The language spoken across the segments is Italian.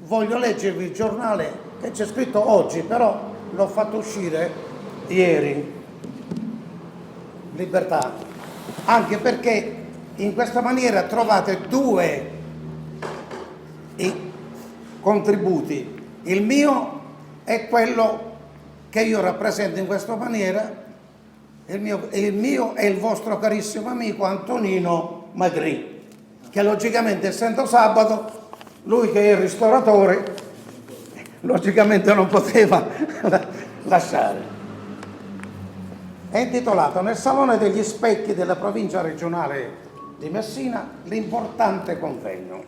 voglio leggervi il giornale che c'è scritto oggi, però l'ho fatto uscire ieri, Libertà, anche perché in questa maniera trovate due contributi. Il mio è quello che io rappresento in questa maniera, il mio è il vostro carissimo amico Antonino Magri, che logicamente, essendo sabato, lui che è il ristoratore, logicamente non poteva lasciare. È intitolato "Nel Salone degli Specchi della provincia regionale di Messina, l'importante convegno".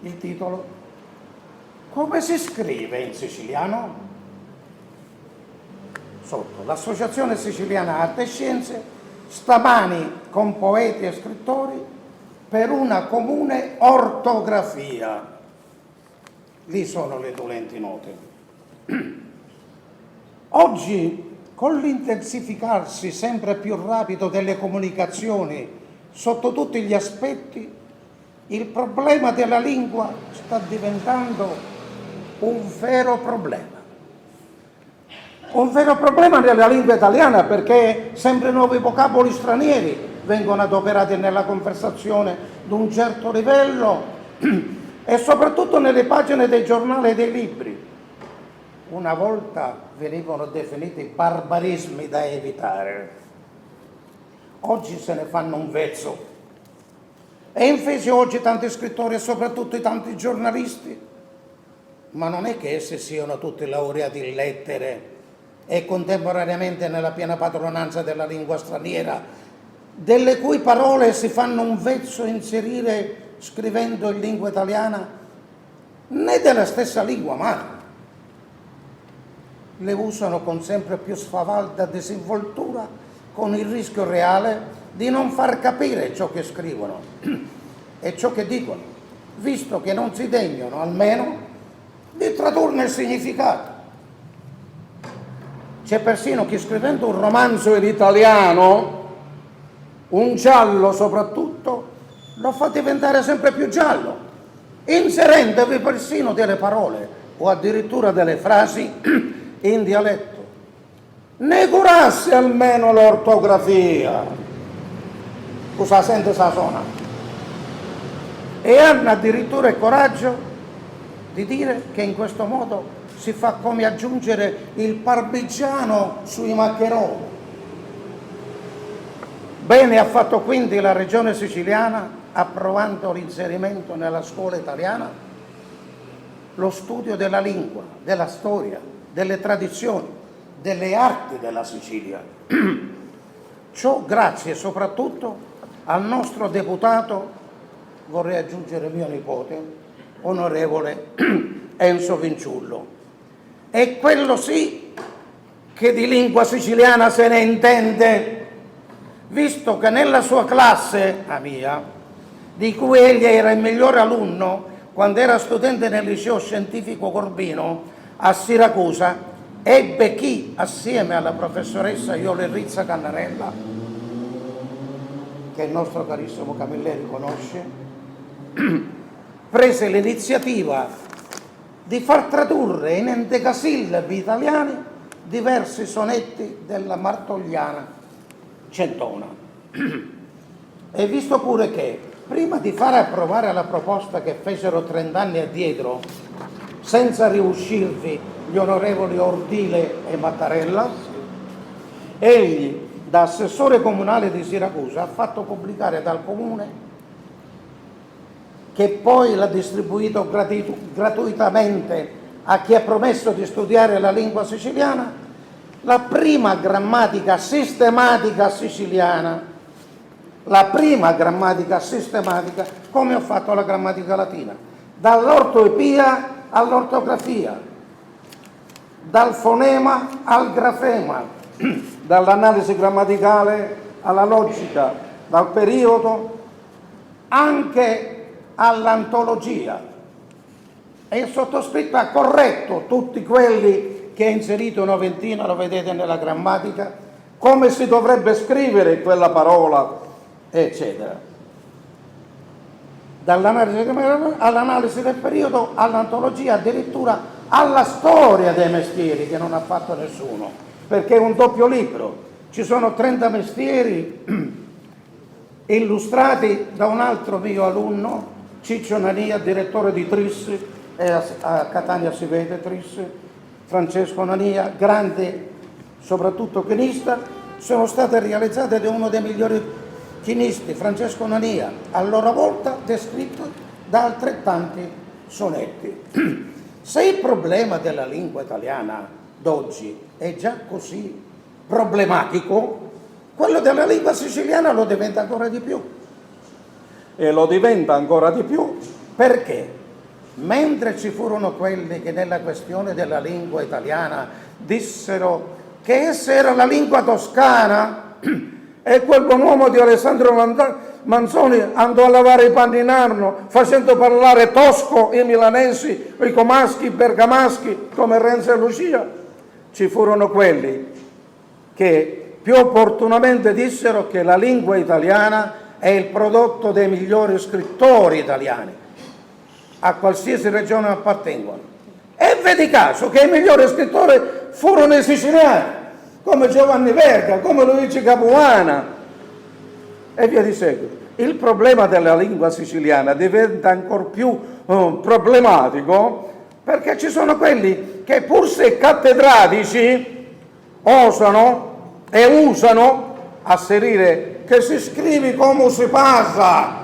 Il titolo: "Come si scrive in siciliano?". Sotto: "L'Associazione Siciliana Arte e Scienze stamani con poeti e scrittori per una comune ortografia". Lì sono le dolenti note. Oggi, con l'intensificarsi sempre più rapido delle comunicazioni sotto tutti gli aspetti, il problema della lingua sta diventando un vero problema. Un vero problema nella lingua italiana, perché sempre nuovi vocaboli stranieri vengono adoperati nella conversazione di un certo livello e soprattutto nelle pagine dei giornali e dei libri. Una volta venivano definiti barbarismi da evitare, oggi se ne fanno un vezzo. E invece oggi tanti scrittori e soprattutto i tanti giornalisti, ma non è che essi siano tutti laureati in lettere e contemporaneamente nella piena padronanza della lingua straniera, delle cui parole si fanno un vezzo inserire scrivendo in lingua italiana, né della stessa lingua madre. Le usano con sempre più spavalda disinvoltura, con il rischio reale di non far capire ciò che scrivono e ciò che dicono, visto che non si degnano almeno di tradurne il significato. C'è persino chi, scrivendo un romanzo in italiano, un giallo soprattutto, lo fa diventare sempre più giallo, inserendovi persino delle parole o addirittura delle frasi in dialetto. Ne curasse almeno l'ortografia, cosa sente sa suona, e hanno addirittura il coraggio di dire che in questo modo si fa come aggiungere il parmigiano sui maccheroni. Bene ha fatto quindi la regione siciliana, approvando l'inserimento nella scuola italiana, lo studio della lingua, della storia, delle tradizioni, delle arti della Sicilia. Ciò grazie soprattutto al nostro deputato, vorrei aggiungere mio nipote, onorevole Enzo Vinciullo. E quello sì che di lingua siciliana se ne intende, visto che nella sua classe, la mia, di cui egli era il migliore alunno quando era studente nel liceo scientifico Corbino a Siracusa, ebbe chi, assieme alla professoressa Iole Rizza Cannarella, che il nostro carissimo Camilleri conosce, prese l'iniziativa di far tradurre in endecasillabi italiani diversi sonetti della Martogliana Centona. E visto pure che, prima di fare approvare la proposta che fecero 30 anni addietro, senza riuscirvi gli onorevoli Ordile e Mattarella, egli, da assessore comunale di Siracusa, ha fatto pubblicare dal comune, che poi l'ha distribuito gratuitamente a chi ha promesso di studiare la lingua siciliana, la prima grammatica sistematica siciliana, la prima grammatica sistematica, come ho fatto la grammatica latina, dall'ortoepia all'ortografia, dal fonema al grafema, dall'analisi grammaticale alla logica, dal periodo anche all'antologia. E il sottoscritto ha corretto tutti quelli che ha inserito una ventina, lo vedete nella grammatica, come si dovrebbe scrivere quella parola, eccetera. all'analisi del periodo, all'antologia, addirittura alla storia dei mestieri che non ha fatto nessuno, perché è un doppio libro. Ci sono 30 mestieri illustrati da un altro mio alunno, Ciccio Nania, direttore di Tris, e a Catania si vede Tris, Francesco Nania, grande soprattutto chinista. Sono state realizzate da uno dei migliori chinisti, Francesco Nania, a loro volta descritto da altrettanti sonetti. Se il problema della lingua italiana d'oggi è già così problematico, quello della lingua siciliana lo diventa ancora di più. E lo diventa ancora di più perché, mentre ci furono quelli che nella questione della lingua italiana dissero che essa era la lingua toscana, e quel buon uomo di Alessandro Manzoni andò a lavare i panni in Arno facendo parlare tosco i milanesi, i comaschi, i bergamaschi come Renzo e Lucia, ci furono quelli che più opportunamente dissero che la lingua italiana è il prodotto dei migliori scrittori italiani, a qualsiasi regione appartengono. E vedi caso che i migliori scrittori furono i siciliani, come Giovanni Verga, come Luigi Capuana e via di seguito. Il problema della lingua siciliana diventa ancora più problematico perché ci sono quelli che, pur se cattedratici, osano e usano asserire che si scrive come si passa.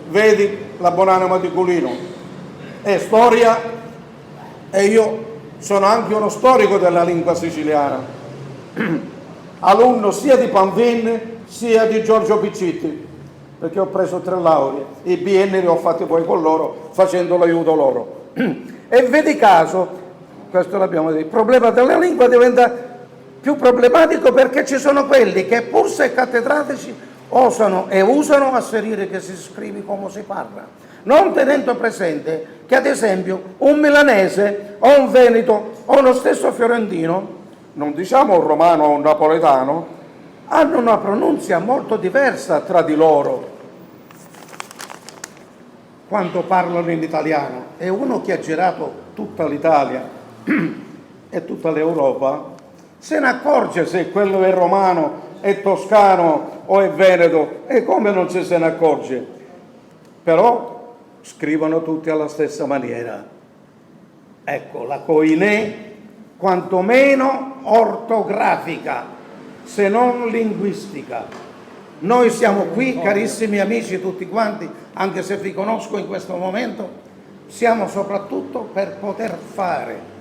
Vedi la buonanima di Culino, è storia, e io sono anche uno storico della lingua siciliana, alunno sia di Panvin sia di Giorgio Piccitti, perché ho preso 3 lauree, i bienni li ho fatti poi con loro facendo l'aiuto loro. E vedi caso, questo l'abbiamo detto, il problema della lingua diventa più problematico perché ci sono quelli che, pur se cattedratici, osano e usano asserire che si scrive come si parla, non tenendo presente che, ad esempio, un milanese o un veneto o lo stesso fiorentino, non diciamo un romano o un napoletano, hanno una pronunzia molto diversa tra di loro quando parlano in italiano. E uno che ha girato tutta l'Italia e tutta l'Europa se ne accorge se quello è romano, è toscano o è veneto, e come non ci se ne accorge. Però scrivono tutti alla stessa maniera. Ecco, la coinè quantomeno ortografica, se non linguistica. Noi siamo qui, carissimi amici tutti quanti, anche se vi conosco in questo momento, siamo soprattutto per poter fare,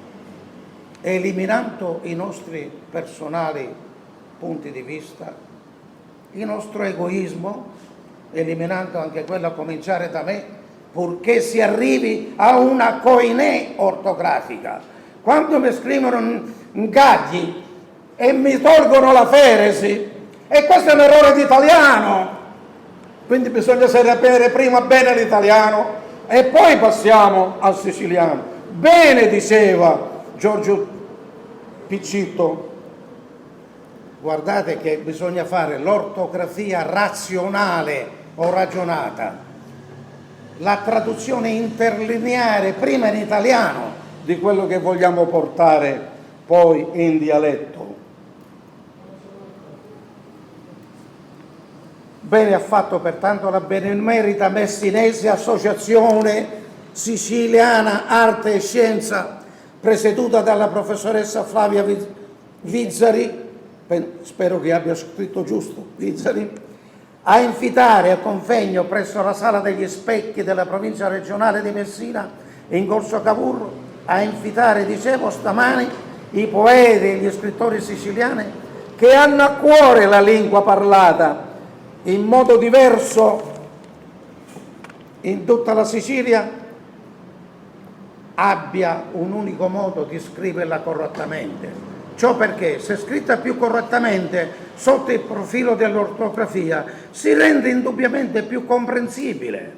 eliminando i nostri personali punti di vista, il nostro egoismo, eliminando anche quello a cominciare da me, purché si arrivi a una coinè ortografica. Quando mi scrivono Ngagli e mi tolgono la feresi, e questo è un errore di italiano, quindi bisogna sapere prima bene l'italiano e poi passiamo al siciliano. Bene diceva Giorgio Piccitto, guardate che bisogna fare l'ortografia razionale o ragionata, la traduzione interlineare prima in italiano di quello che vogliamo portare poi in dialetto. Bene ha fatto pertanto la Benemerita Messinese Associazione Siciliana Arte e Scienza, presieduta dalla professoressa Flavia Vizzari, spero che abbia scritto giusto, Vizzari, a invitare a convegno presso la Sala degli Specchi della provincia regionale di Messina, in Corso Cavour, a invitare, dicevo, stamani i poeti e gli scrittori siciliani che hanno a cuore la lingua parlata in modo diverso in tutta la Sicilia, abbia un unico modo di scriverla correttamente. Ciò perché, se scritta più correttamente sotto il profilo dell'ortografia, si rende indubbiamente più comprensibile,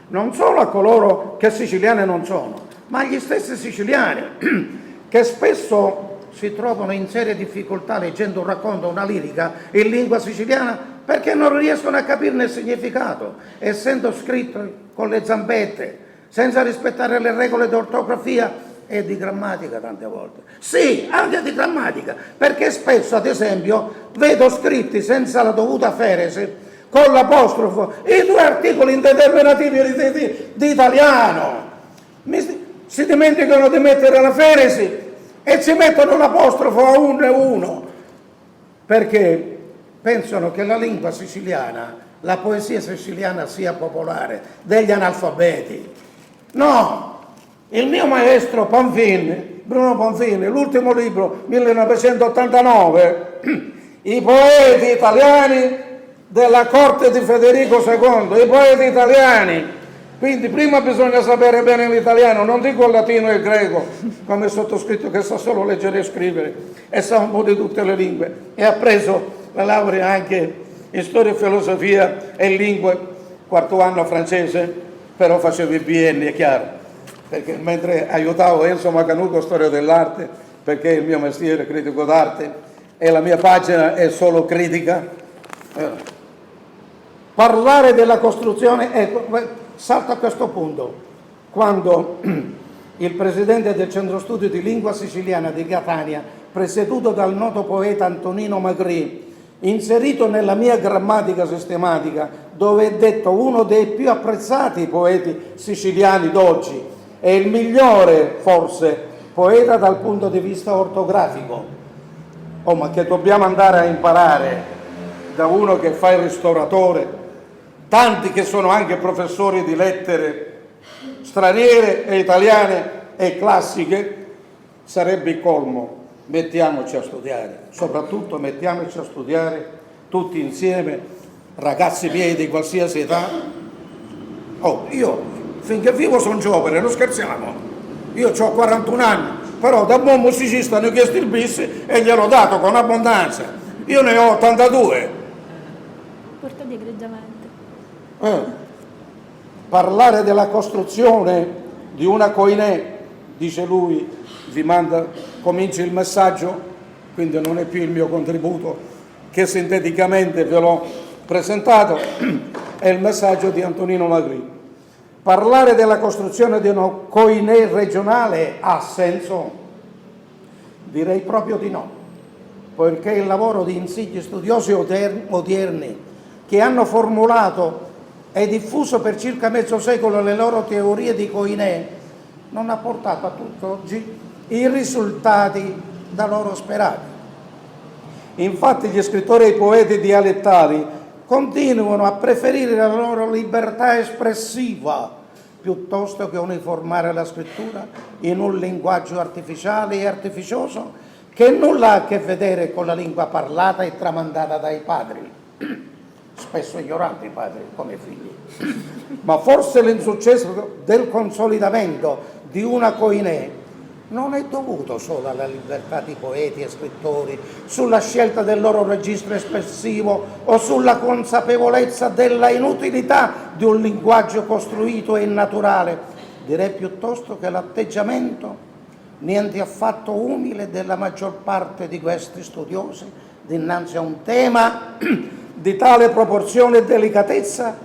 non solo a coloro che siciliani non sono, ma agli stessi siciliani, che spesso si trovano in serie difficoltà leggendo un racconto, una lirica in lingua siciliana, perché non riescono a capirne il significato, essendo scritto con le zampette, senza rispettare le regole di ortografia e di grammatica tante volte. Sì, anche di grammatica, perché spesso, ad esempio, vedo scritti senza la dovuta feresi, con l'apostrofo, i due articoli indeterminativi di italiano. Si dimenticano di mettere la feresi e ci mettono l'apostrofo a uno e uno, perché pensano che la lingua siciliana, la poesia siciliana sia popolare, degli analfabeti. No! Il mio maestro Panfini, Bruno Panfini, l'ultimo libro, 1989, i poeti italiani della corte di Federico II, i poeti italiani. Quindi prima bisogna sapere bene l'italiano, non dico il latino e il greco, come il sottoscritto che sa solo leggere e scrivere e sa un po' di tutte le lingue. E ha preso la laurea anche in storia e filosofia e lingue, quarto anno francese, però facevo il BN, è chiaro. Perché mentre aiutavo Enzo Macanudo storia dell'arte, perché il mio mestiere è critico d'arte e la mia pagina è solo critica, parlare della costruzione, ecco, salto a questo punto, quando il presidente del centro studi di lingua siciliana di Catania, presieduto dal noto poeta Antonino Magri, inserito nella mia grammatica sistematica, dove è detto uno dei più apprezzati poeti siciliani d'oggi, è il migliore, forse, poeta dal punto di vista ortografico. Oh, ma che dobbiamo andare a imparare da uno che fa il ristoratore, tanti che sono anche professori di lettere straniere e italiane e classiche, sarebbe il colmo. Mettiamoci a studiare, soprattutto mettiamoci a studiare tutti insieme, ragazzi miei di qualsiasi età. Oh, io finché vivo sono giovane, non scherziamo. Io ho 41 anni, però da buon musicista ne ho chiesto il bis e gliel'ho dato con abbondanza. Io ne ho 82. Portati egregiamente. Parlare della costruzione di una Koiné, dice lui, comincia il messaggio, quindi non è più il mio contributo che sinteticamente ve l'ho presentato, è il messaggio di Antonino Magri. Parlare della costruzione di una Koiné regionale ha senso? Direi proprio di no, poiché il lavoro di insigni studiosi odierni che hanno formulato e diffuso per circa mezzo secolo le loro teorie di Koiné non ha portato a tutt'oggi i risultati da loro sperati. Infatti gli scrittori e i poeti dialettali continuano a preferire la loro libertà espressiva piuttosto che uniformare la scrittura in un linguaggio artificiale e artificioso che nulla ha a che vedere con la lingua parlata e tramandata dai padri, spesso ignoranti i padri come i figli. Ma forse l'insuccesso del consolidamento di una Koiné non è dovuto solo alla libertà di poeti e scrittori, sulla scelta del loro registro espressivo o sulla consapevolezza della inutilità di un linguaggio costruito e naturale. Direi piuttosto che l'atteggiamento niente affatto umile della maggior parte di questi studiosi dinanzi a un tema di tale proporzione e delicatezza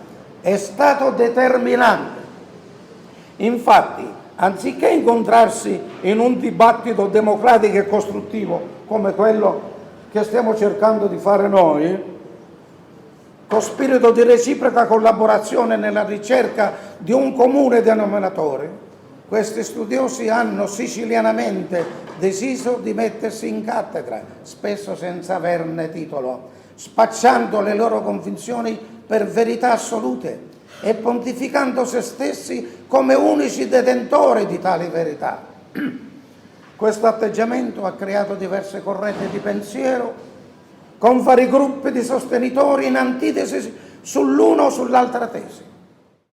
è stato determinante. Infatti, anziché incontrarsi in un dibattito democratico e costruttivo come quello che stiamo cercando di fare noi, con spirito di reciproca collaborazione nella ricerca di un comune denominatore, questi studiosi hanno sicilianamente deciso di mettersi in cattedra, spesso senza averne titolo, spacciando le loro convinzioni per verità assolute e pontificando se stessi come unici detentori di tali verità. Questo atteggiamento ha creato diverse correnti di pensiero, con vari gruppi di sostenitori in antitesi sull'una o sull'altra tesi.